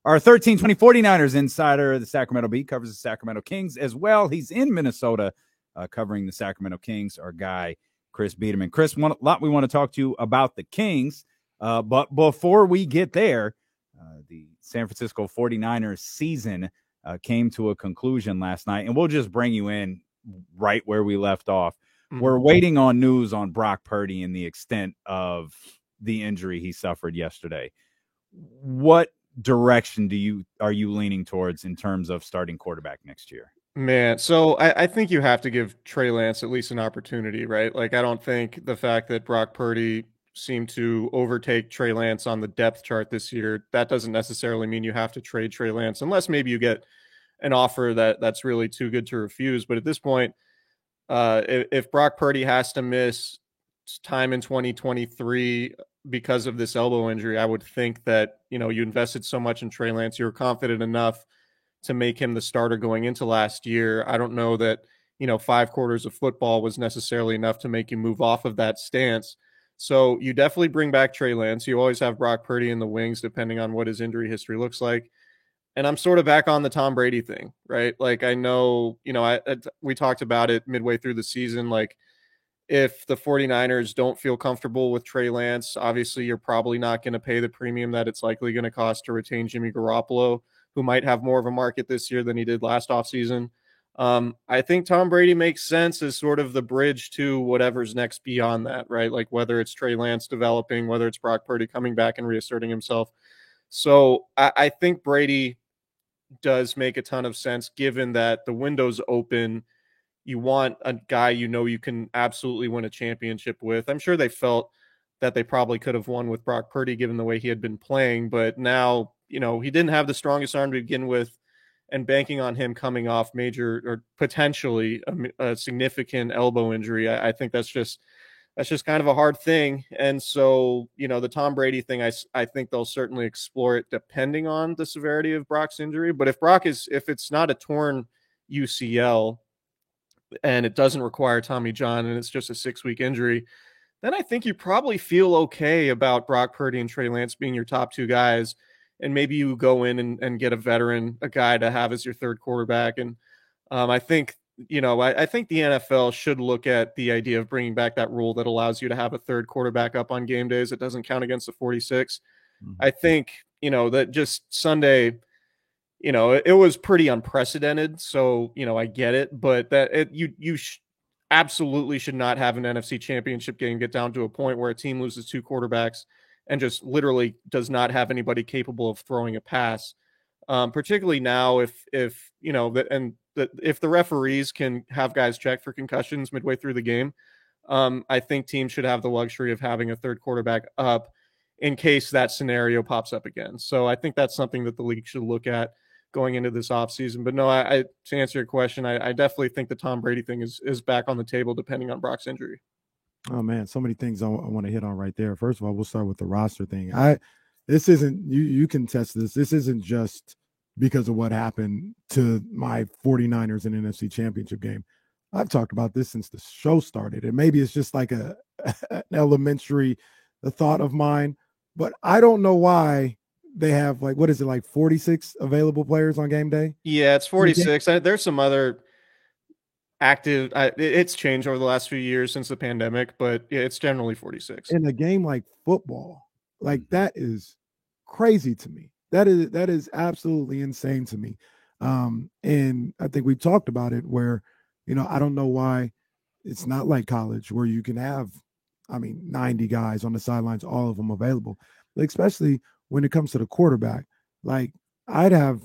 Our 1320 49ers insider, the Sacramento Bee, covers the Sacramento Kings as well. He's in Minnesota covering the Sacramento Kings, our guy, Chris Biederman. Chris, a lot we want to talk to you about the Kings, but before we get there, the San Francisco 49ers season came to a conclusion last night, and we'll just bring you in right where we left off. We're waiting on news on Brock Purdy and the extent of the injury he suffered yesterday. What direction are you leaning towards in terms of starting quarterback next year? Man, so I think you have to give Trey Lance at least an opportunity, right? Like, I don't think the fact that Brock Purdy seemed to overtake Trey Lance on the depth chart this year, that doesn't necessarily mean you have to trade Trey Lance, unless maybe you get an offer that's really too good to refuse. But at this point, if Brock Purdy has to miss time in 2023 because of this elbow injury, I would think that, you invested so much in Trey Lance, you were confident enough to make him the starter going into last year. I don't know that, 5 quarters of football was necessarily enough to make you move off of that stance. So you definitely bring back Trey Lance. You always have Brock Purdy in the wings, depending on what his injury history looks like. And I'm sort of back on the Tom Brady thing, right? Like, I know, we talked about it midway through the season. Like, if the 49ers don't feel comfortable with Trey Lance, obviously you're probably not going to pay the premium that it's likely going to cost to retain Jimmy Garoppolo, who might have more of a market this year than he did last offseason. I think Tom Brady makes sense as sort of the bridge to whatever's next beyond that, right? Like, whether it's Trey Lance developing, whether it's Brock Purdy coming back and reasserting himself. So I think Brady does make a ton of sense, given that the window's open. You want a guy you can absolutely win a championship with. I'm sure they felt that they probably could have won with Brock Purdy given the way he had been playing, but now, he didn't have the strongest arm to begin with, and banking on him coming off major or potentially a significant elbow injury, I think that's just kind of a hard thing. And so, the Tom Brady thing, I think they'll certainly explore it depending on the severity of Brock's injury. But if it's not a torn UCL and it doesn't require Tommy John and it's just a 6-week injury, then I think you probably feel okay about Brock Purdy and Trey Lance being your top 2 guys. And maybe you go in and get a veteran, a guy to have as your third quarterback. And I think, I think the NFL should look at the idea of bringing back that rule that allows you to have a third quarterback up on game days. It doesn't count against the 46. I think, that just Sunday, it was pretty unprecedented. So, I get it, but you absolutely should not have an NFC championship game get down to a point where a team loses 2 quarterbacks and just literally does not have anybody capable of throwing a pass. Particularly now, if the referees can have guys check for concussions midway through the game, I think teams should have the luxury of having a third quarterback up in case that scenario pops up again. So I think that's something that the league should look at going into this offseason. But no, to answer your question, I definitely think the Tom Brady thing is back on the table depending on Brock's injury. Oh man, so many things I want to hit on right there. First of all, we'll start with the roster thing. This isn't, you can test this. This isn't just because of what happened to my 49ers in NFC Championship game. I've talked about this since the show started, and maybe it's just like an elementary thought of mine, but I don't know why they have, like, what is it, like 46 available players on game day? Yeah, it's 46. There's some other active, it's changed over the last few years since the pandemic, but yeah, it's generally 46. In a game like football, like, that is crazy to me. That is absolutely insane to me. And I think we talked about it where, I don't know why it's not like college where you can have, 90 guys on the sidelines, all of them available, like, especially when it comes to the quarterback. Like, I'd have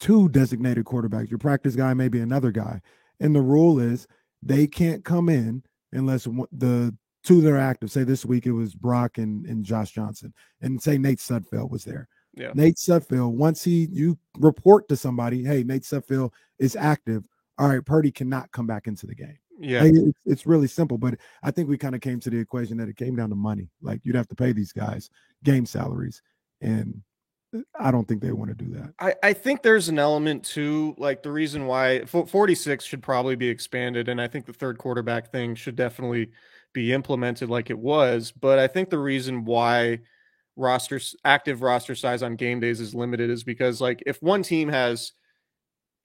2 designated quarterbacks, your practice guy, maybe another guy. And the rule is they can't come in unless the 2 that are active, say this week it was Brock and Josh Johnson, and say Nate Sudfeld was there. Yeah. Nate Sudfeld, once you report to somebody, hey, Nate Sudfeld is active, all right, Purdy cannot come back into the game. Yeah. Like, it's really simple, but I think we kind of came to the equation that it came down to money. Like, you'd have to pay these guys game salaries, and I don't think they want to do that. I think there's an element to, like, the reason why 46 should probably be expanded, and I think the third quarterback thing should definitely be implemented like it was. But I think the reason why active roster size on game days is limited is because, like, if one team has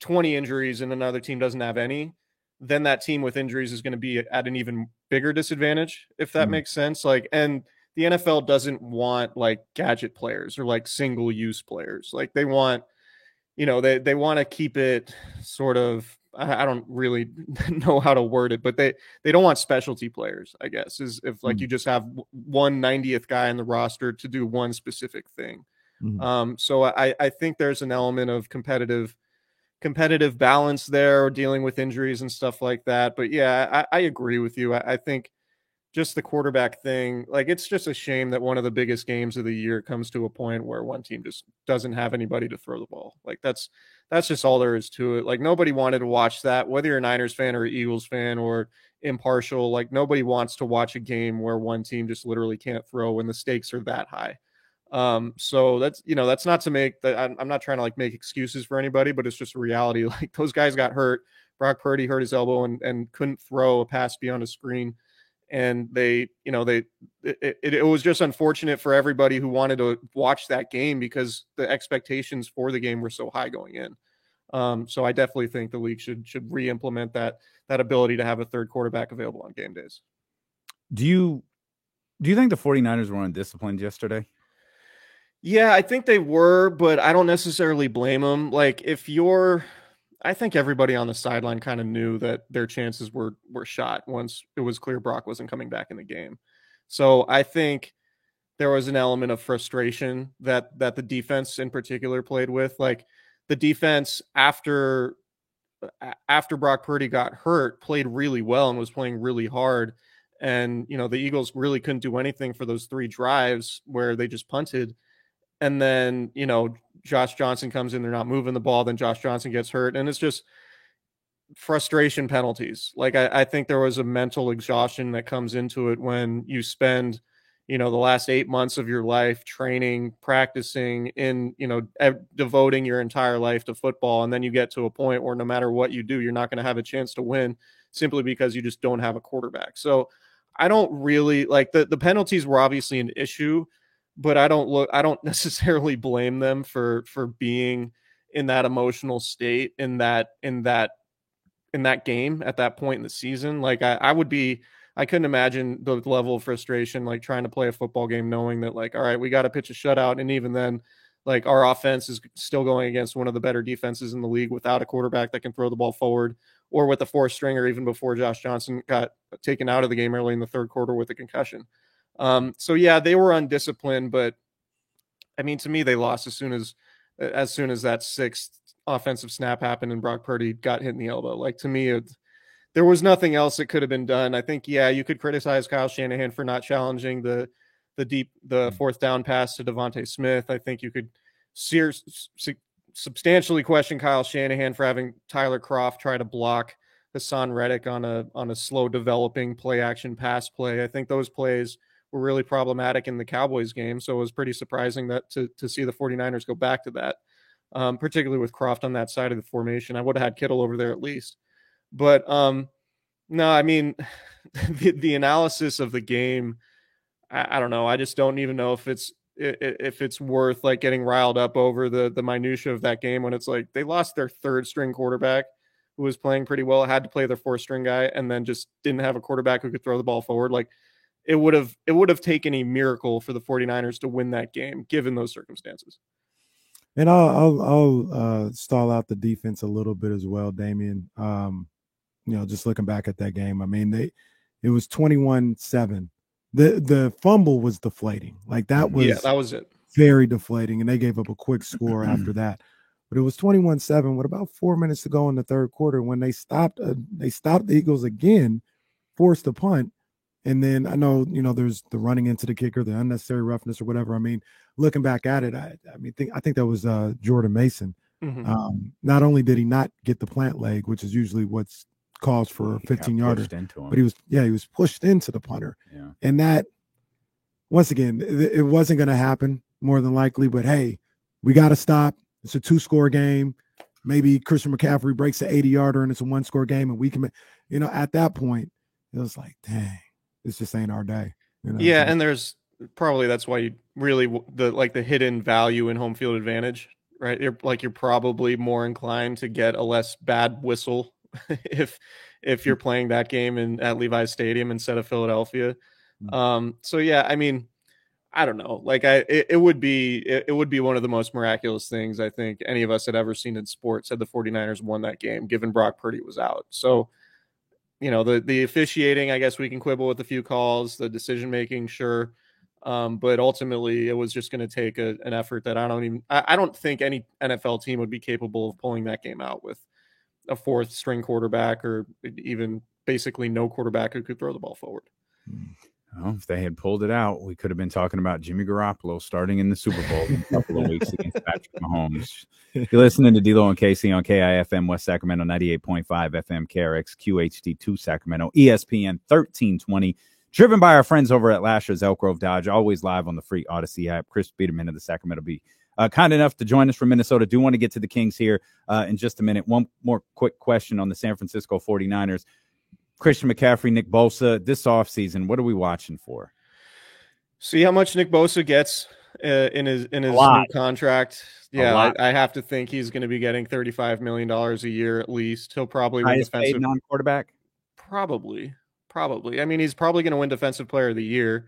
20 injuries and another team doesn't have any, then that team with injuries is going to be at an even bigger disadvantage, if that makes sense. Like, and the NFL doesn't want like gadget players or like single use players. Like, they want, they want to keep it sort of, I don't really know how to word it, but they don't want specialty players, I guess, is if like you just have 1/90th guy in the roster to do one specific thing. So I think there's an element of competitive balance there, or dealing with injuries and stuff like that. But yeah, I agree with you. I think just the quarterback thing, like, it's just a shame that one of the biggest games of the year comes to a point where one team just doesn't have anybody to throw the ball. Like, that's just all there is to it. Like, nobody wanted to watch that, whether you're a Niners fan or Eagles fan or impartial. Like, nobody wants to watch a game where one team just literally can't throw when the stakes are that high. So that's not to make that. I'm not trying to like make excuses for anybody, but it's just a reality. Like, those guys got hurt. Brock Purdy hurt his elbow and couldn't throw a pass beyond a screen. And it was just unfortunate for everybody who wanted to watch that game because the expectations for the game were so high going in. So I definitely think the league should re-implement that ability to have a third quarterback available on game days. Do you think the 49ers were undisciplined yesterday? Yeah, I think they were, but I don't necessarily blame them. Like, I think everybody on the sideline kind of knew that their chances were shot once it was clear Brock wasn't coming back in the game. So I think there was an element of frustration that the defense in particular played with. Like, the defense after Brock Purdy got hurt played really well and was playing really hard. And, the Eagles really couldn't do anything for those 3 drives where they just punted. And then, Josh Johnson comes in, they're not moving the ball. Then Josh Johnson gets hurt. And it's just frustration penalties. Like, I think there was a mental exhaustion that comes into it when you spend, the last 8 months of your life training, practicing devoting your entire life to football. And then you get to a point where no matter what you do, you're not going to have a chance to win simply because you just don't have a quarterback. So I don't really like the penalties were obviously an issue, but I don't necessarily blame them for being in that emotional state in that game at that point in the season. Like, I couldn't imagine the level of frustration, like trying to play a football game, knowing that, like, all right, we got to pitch a shutout. And even then, like, our offense is still going against one of the better defenses in the league without a quarterback that can throw the ball forward, or with a 4th stringer, even before Josh Johnson got taken out of the game early in the 3rd quarter with a concussion. So yeah, they were undisciplined, but I mean, to me, they lost as soon as that 6th offensive snap happened and Brock Purdy got hit in the elbow. Like, to me, there was nothing else that could have been done. I think, yeah, you could criticize Kyle Shanahan for not challenging the 4th down pass to Devontae Smith. I think you could substantially question Kyle Shanahan for having Tyler Kroft try to block Hassan Reddick on a slow developing play action pass play. I think those plays were really problematic in the Cowboys game. So it was pretty surprising that to see the 49ers go back to that, particularly with Kroft on that side of the formation. I would have had Kittle over there at least. But no, I mean, the analysis of the game, I don't know. I just don't even know if it's worth like getting riled up over the minutia of that game when it's like they lost their 3rd string quarterback who was playing pretty well, had to play their 4th string guy, and then just didn't have a quarterback who could throw the ball forward. Like, it would have taken a miracle for the 49ers to win that game, given those circumstances. And I'll stall out the defense a little bit as well, Damian. Just looking back at that game, I mean, it was 21-7. The fumble was deflating. Like, that was it. Very deflating, and they gave up a quick score after that. But it was 21-7 with about 4 minutes to go in the 3rd quarter when they stopped the Eagles again, forced a punt. And then I know, there's the running into the kicker, the unnecessary roughness or whatever. I mean, looking back at it, I think that was Jordan Mason. Mm-hmm. Not only did he not get the plant leg, which is usually what's caused for a 15-yarder, but he was pushed into the punter. Yeah. And that, once again, it wasn't going to happen more than likely. But hey, we got to stop. It's a 2-score game. Maybe Christian McCaffrey breaks the 80-yarder and it's a 1-score game, and we can, at that point, it was like, dang. This just ain't our day. Yeah, and there's probably that's why really the hidden value in home field advantage, right? You're probably more inclined to get a less bad whistle if you're playing that game at Levi's Stadium instead of Philadelphia. So yeah, I mean, I don't know. Like it would be one of the most miraculous things I think any of us had ever seen in sports had the 49ers won that game, given Brock Purdy was out. So, the officiating, I guess we can quibble with a few calls, the decision making, sure. But ultimately it was just going to take an effort that I don't think any NFL team would be capable of pulling that game out with a fourth string quarterback or even basically no quarterback who could throw the ball forward. Well, if they had pulled it out, we could have been talking about Jimmy Garoppolo starting in the Super Bowl in a couple of weeks against Patrick Mahomes. You're listening to D'Lo and Casey on KIFM West Sacramento 98.5 FM, KRX QHD2 Sacramento, ESPN 1320. Driven by our friends over at Lasher's Elk Grove Dodge, always live on the free Odyssey app. Chris Biederman of the Sacramento Bee. Kind enough to join us from Minnesota. Do want to get to the Kings here in just a minute. One more quick question on the San Francisco 49ers. Christian McCaffrey, Nick Bosa, this offseason, what are we watching for? See how much Nick Bosa gets in his new contract. Yeah, I have to think he's going to be getting $35 million a year at least. He'll probably win defensive paid non-quarterback. Probably. I mean, he's probably going to win Defensive Player of the Year.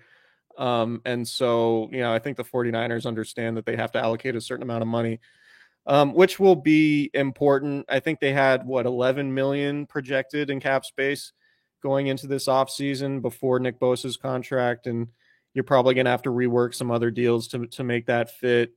And so, I think the 49ers understand that they have to allocate a certain amount of money, which will be important. I think they had 11 million projected in cap space going into this offseason before Nick Bosa's contract. And you're probably going to have to rework some other deals to make that fit.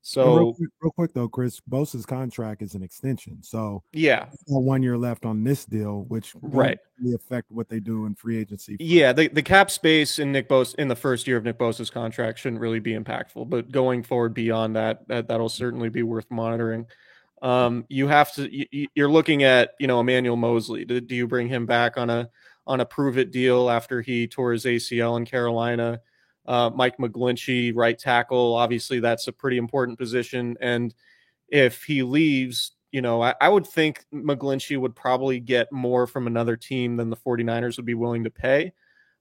So real quick though, Chris, Bosa's contract is an extension. So yeah, 1 year left on this deal, which right really affect what they do in free agency. Yeah, the cap space in Nick Bosa in the first year of Nick Bosa's contract shouldn't really be impactful, but going forward beyond that'll certainly be worth monitoring. You're looking at Emmanuel Mosley. Do you bring him back on a prove it deal after he tore his ACL in Carolina? Mike McGlinchey, right tackle. Obviously, that's a pretty important position. And if he leaves, I would think McGlinchey would probably get more from another team than the 49ers would be willing to pay.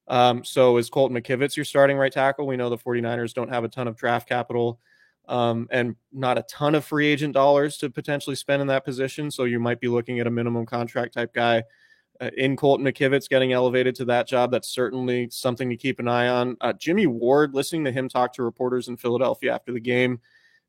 So is Colton McKivitz your starting right tackle? We know the 49ers don't have a ton of draft capital and not a ton of free agent dollars to potentially spend in that position. So you might be looking at a minimum contract type guy. In Colton McKivitz getting elevated to that job, that's certainly something to keep an eye on. Jimmy Ward, listening to him talk to reporters in Philadelphia after the game,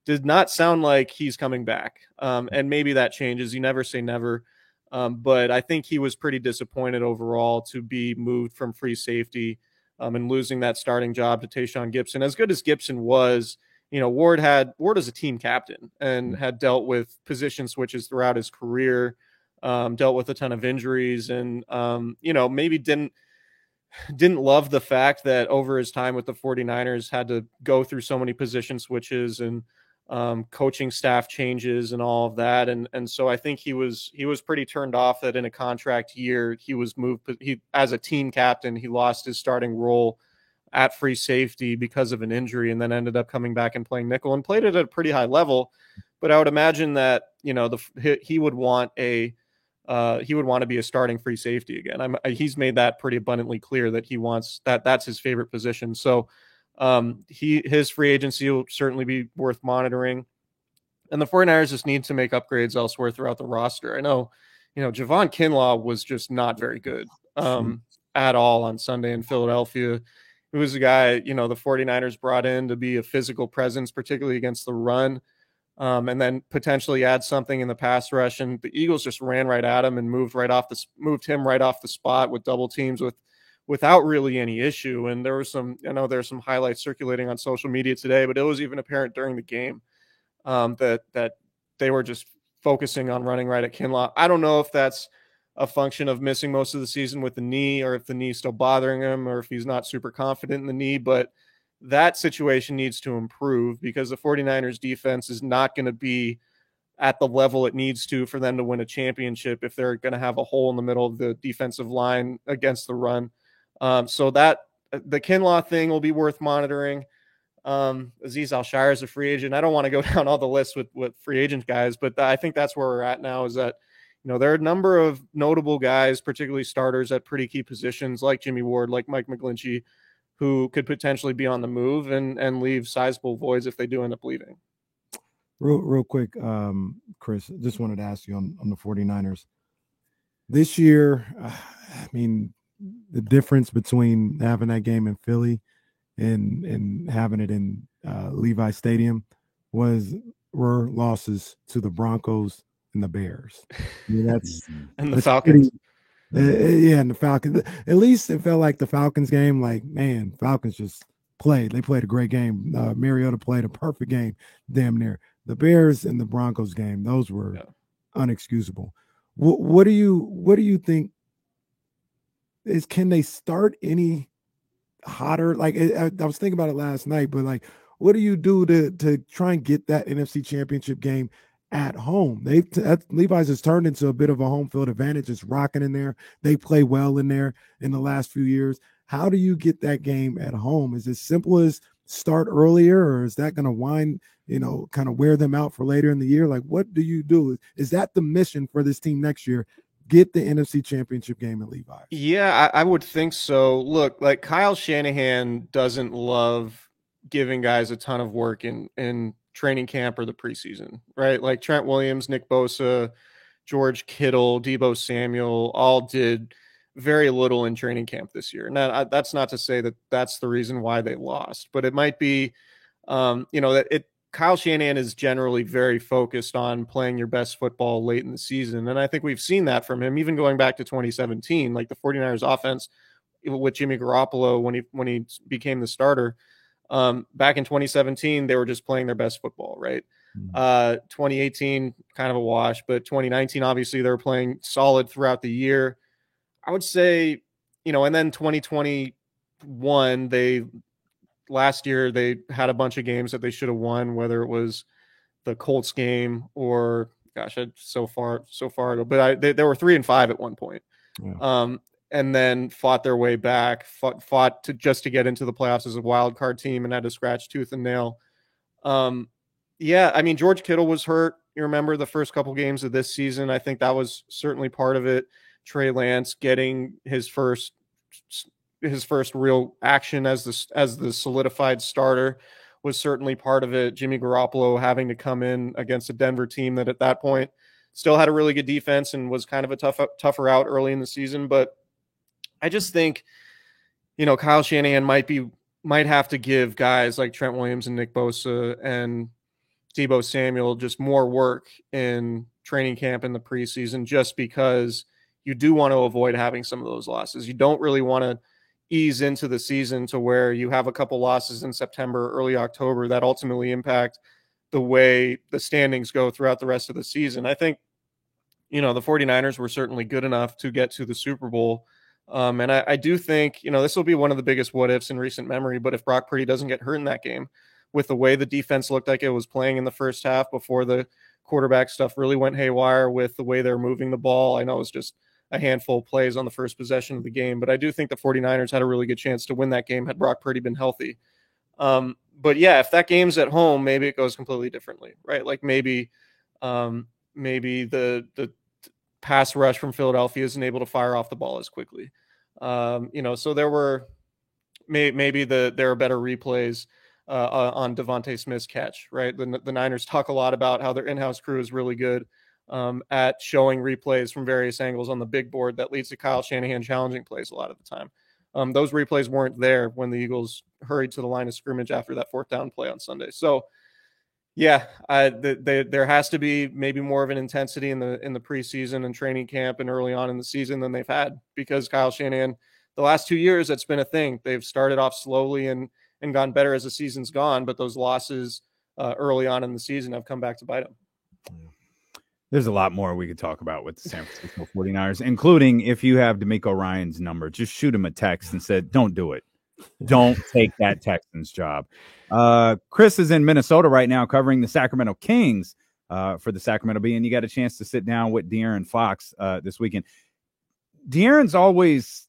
did not sound like he's coming back. And maybe that changes. You never say never. But I think he was pretty disappointed overall to be moved from free safety and losing that starting job to Tayshaun Gibson. As good as Gibson was, Ward is a team captain and had dealt with position switches throughout his career. Dealt with a ton of injuries and, maybe didn't love the fact that over his time with the 49ers had to go through so many position switches and coaching staff changes and all of that. And so I think he was pretty turned off that in a contract year, he was moved. As a team captain, he lost his starting role at free safety because of an injury and then ended up coming back and playing nickel and played it at a pretty high level. But I would imagine that, he would want to be a starting free safety again. He's made that pretty abundantly clear that he wants that's his favorite position. So his free agency will certainly be worth monitoring. And the 49ers just need to make upgrades elsewhere throughout the roster. I know, Javon Kinlaw was just not very good at all on Sunday in Philadelphia. He was a guy, the 49ers brought in to be a physical presence, particularly against the run. And then potentially add something in the pass rush. And the Eagles just ran right at him and moved him right off the spot with double teams without really any issue. And there was there's some highlights circulating on social media today, but it was even apparent during the game that they were just focusing on running right at Kinlaw. I don't know if that's a function of missing most of the season with the knee or if the knee's still bothering him or if he's not super confident in the knee, but that situation needs to improve because the 49ers defense is not going to be at the level it needs to for them to win a championship if they're going to have a hole in the middle of the defensive line against the run. So that the Kinlaw thing will be worth monitoring. Azeez Al-Shaair is a free agent. I don't want to go down all the lists with free agent guys, but I think that's where we're at now is that, there are a number of notable guys, particularly starters at pretty key positions like Jimmy Ward, like Mike McGlinchey, who could potentially be on the move and leave sizable voids if they do end up leaving. Real quick, Chris, just wanted to ask you on the 49ers. This year, I mean, the difference between having that game in Philly and having it in Levi Stadium were losses to the Broncos and the Bears. I mean, that's and the Falcons. Yeah, and the Falcons. At least it felt like the Falcons game. Like, man, Falcons just played. They played a great game. Mariota played a perfect game, damn near. The Bears and the Broncos game, those were unexcusable. What do you think? Can they start any hotter? Like, I was thinking about it last night, but like, what do you do to try and get that NFC Championship game at home? Levi's has turned into a bit of a home field advantage. It's rocking in there. They play well in there in the last few years. How do you get that game at home? Is it simple as start earlier, or is that going to wind, kind of wear them out for later in the year? Like, what do you do? Is that the mission for this team next year? Get the NFC Championship game at Levi's. Yeah, I would think so. Look, like Kyle Shanahan doesn't love giving guys a ton of work in training camp or the preseason, right? Like Trent Williams, Nick Bosa, George Kittle, Deebo Samuel all did very little in training camp this year. Now, that's not to say that that's the reason why they lost, but it might be, Kyle Shanahan is generally very focused on playing your best football late in the season. And I think we've seen that from him, even going back to 2017, like the 49ers offense with Jimmy Garoppolo when he became the starter. Back in 2017, they were just playing their best football, right? 2018, kind of a wash, but 2019, obviously they were playing solid throughout the year. I would say, and then 2021, last year they had a bunch of games that they should have won, whether it was the Colts game or so far ago, but they were 3-5 at one point. Yeah. And then fought their way back, fought to get into the playoffs as a wild card team and had to scratch tooth and nail. George Kittle was hurt. You remember the first couple games of this season. I think that was certainly part of it. Trey Lance getting his first real action as the solidified starter was certainly part of it. Jimmy Garoppolo having to come in against a Denver team that at that point still had a really good defense and was kind of a tougher out early in the season. But I just think, Kyle Shanahan might have to give guys like Trent Williams and Nick Bosa and Deebo Samuel just more work in training camp in the preseason, just because you do want to avoid having some of those losses. You don't really want to ease into the season to where you have a couple losses in September, early October that ultimately impact the way the standings go throughout the rest of the season. I think, the 49ers were certainly good enough to get to the Super Bowl. And I do think, this will be one of the biggest what ifs in recent memory, but if Brock Purdy doesn't get hurt in that game, with the way the defense looked like it was playing in the first half before the quarterback stuff really went haywire with the way they're moving the ball. I know it was just a handful of plays on the first possession of the game, but I do think the 49ers had a really good chance to win that game had Brock Purdy been healthy. But yeah, if that game's at home, maybe it goes completely differently, right? Like maybe the pass rush from Philadelphia isn't able to fire off the ball as quickly. So there were there are better replays on Devontae Smith's catch, right? The Niners talk a lot about how their in-house crew is really good at showing replays from various angles on the big board that leads to Kyle Shanahan challenging plays a lot of the time. Those replays weren't there when the Eagles hurried to the line of scrimmage after that fourth down play on Sunday. So yeah, there has to be maybe more of an intensity in the preseason and training camp and early on in the season than they've had, because Kyle Shanahan, the last 2 years, that's been a thing. They've started off slowly and gone better as the season's gone, but those losses early on in the season have come back to bite them. There's a lot more we could talk about with the San Francisco 49ers, including if you have DeMeco Ryans' number, just shoot him a text and said, don't do it. Don't take that Texans job. Chris is in Minnesota right now covering the Sacramento Kings for the Sacramento Bee, and you got a chance to sit down with De'Aaron Fox this weekend. De'Aaron's always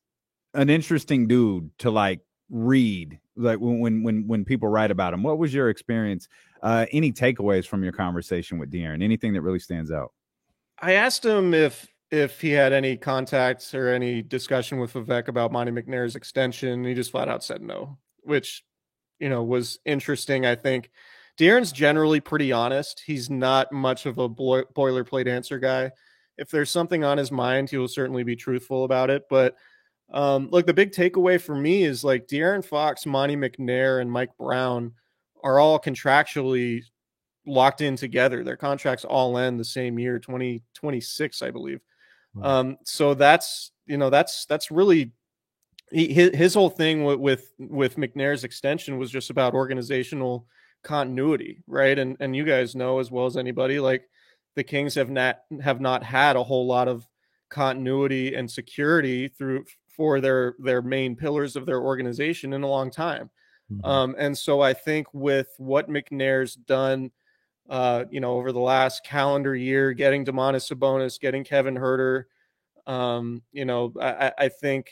an interesting dude to read, when people write about him. What was your experience? Any takeaways from your conversation with De'Aaron? Anything that really stands out? I asked him if if he had any contacts or any discussion with Vivek about Monty McNair's extension. He just flat out said no, which, was interesting. I think De'Aaron's generally pretty honest. He's not much of a boilerplate answer guy. If there's something on his mind, he will certainly be truthful about it. But look, the big takeaway for me is like De'Aaron Fox, Monty McNair, and Mike Brown are all contractually locked in together. Their contracts all end the same year, 2026, I believe. Right. So that's really his whole thing with McNair's extension was just about organizational continuity, right? And you guys know as well as anybody, like the Kings have not had a whole lot of continuity and security for their main pillars of their organization in a long time. Mm-hmm. And so I think with what McNair's done, over the last calendar year, getting Domantas Sabonis, getting Kevin Huerter, I think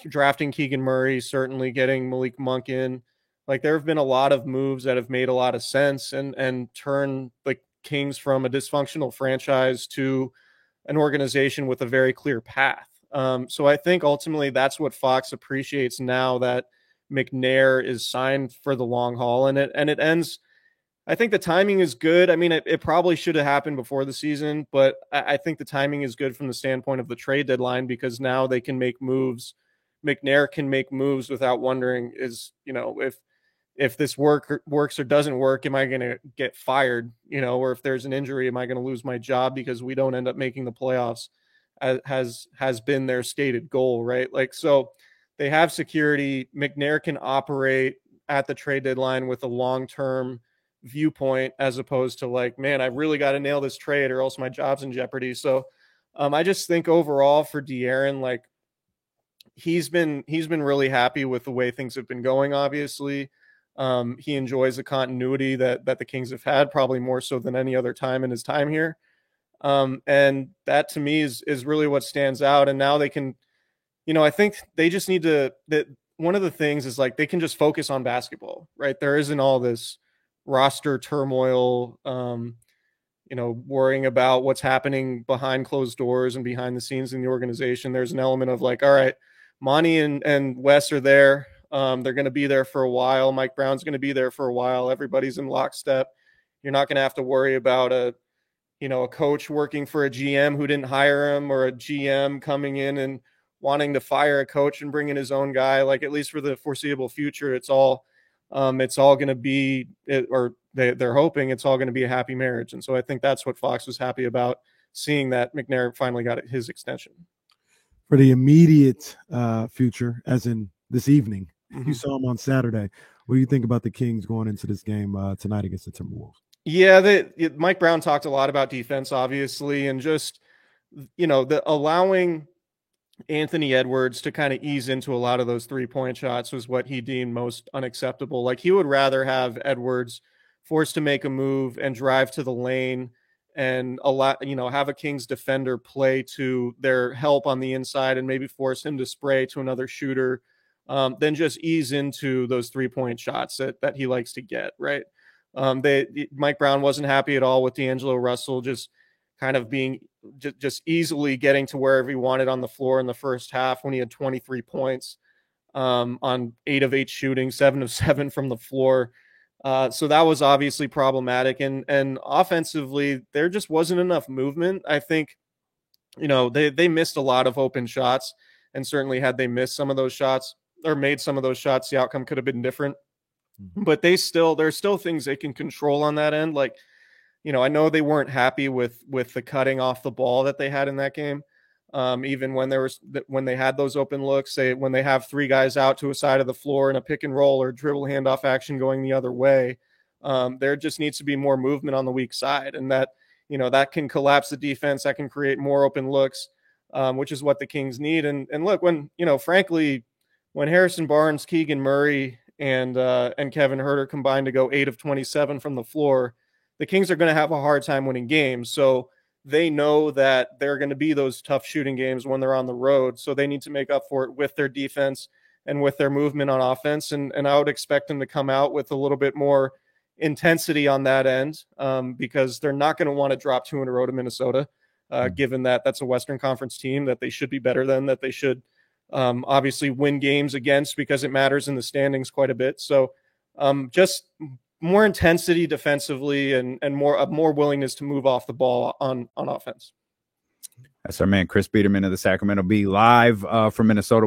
drafting Keegan Murray, certainly getting Malik Monk in, like there have been a lot of moves that have made a lot of sense and turn the Kings from a dysfunctional franchise to an organization with a very clear path. So I think ultimately that's what Fox appreciates now that McNair is signed for the long haul, and it ends. I think the timing is good. I mean, it probably should have happened before the season, but I think the timing is good from the standpoint of the trade deadline because now they can make moves. McNair can make moves without wondering if this works or doesn't work, am I going to get fired? Or if there's an injury, am I going to lose my job because we don't end up making the playoffs? Has been their stated goal, right? Like, so they have security. McNair can operate at the trade deadline with a long-term viewpoint as opposed to like, man, I really got to nail this trade or else my job's in jeopardy. So I just think overall for De'Aaron, like he's been really happy with the way things have been going. Obviously, he enjoys the continuity that the Kings have had, probably more so than any other time in his time here. And that to me is really what stands out. And now they can, I think they just need to, that one of the things is like, they can just focus on basketball, right? There isn't all this roster turmoil, worrying about what's happening behind closed doors and behind the scenes in the organization. There's an element of like, all right, Monty and Wes are there. They're going to be there for a while. Mike Brown's going to be there for a while. Everybody's in lockstep. You're not going to have to worry about a coach working for a GM who didn't hire him or a GM coming in and wanting to fire a coach and bring in his own guy. Like at least for the foreseeable future, it's all going to be, or they're hoping it's all going to be a happy marriage. And so I think that's what Fox was happy about, seeing that McNair finally got his extension. For the immediate future, as in this evening, you saw him on Saturday. What do you think about the Kings going into this game tonight against the Timberwolves? Yeah, Mike Brown talked a lot about defense, obviously, and just, the allowing Anthony Edwards to kind of ease into a lot of those 3-point shots was what he deemed most unacceptable. Like he would rather have Edwards forced to make a move and drive to the lane and have a Kings defender play to their help on the inside and maybe force him to spray to another shooter, then just ease into those 3-point shots that he likes to get, right? Mike Brown wasn't happy at all with D'Angelo Russell just kind of being just easily getting to wherever he wanted on the floor in the first half when he had 23 points on 8 of 8 shooting, 7 of 7 from the floor. So that was obviously problematic. And offensively, there just wasn't enough movement. I think, they missed a lot of open shots, and certainly had they missed some of those shots or made some of those shots, the outcome could have been different. But there's still things they can control on that end. Like, I know they weren't happy with the cutting off the ball that they had in that game. Even when they had those open looks, when they have 3 guys out to a side of the floor in a pick and roll or dribble handoff action going the other way, there just needs to be more movement on the weak side, and that that can collapse the defense, that can create more open looks, which is what the Kings need. And look, when frankly, when Harrison Barnes, Keegan Murray, and Kevin Huerter combined to go 8 of 27 from the floor, the Kings are going to have a hard time winning games. So they know that there are going to be those tough shooting games when they're on the road. So they need to make up for it with their defense and with their movement on offense. And I would expect them to come out with a little bit more intensity on that end, because they're not going to want to drop 2 in a row to Minnesota. given that that's a Western Conference team that they should be better than, that they should obviously win games against because it matters in the standings quite a bit. So just more intensity defensively and more willingness to move off the ball on offense. That's our man Chris Biederman of the Sacramento Bee, live from Minnesota.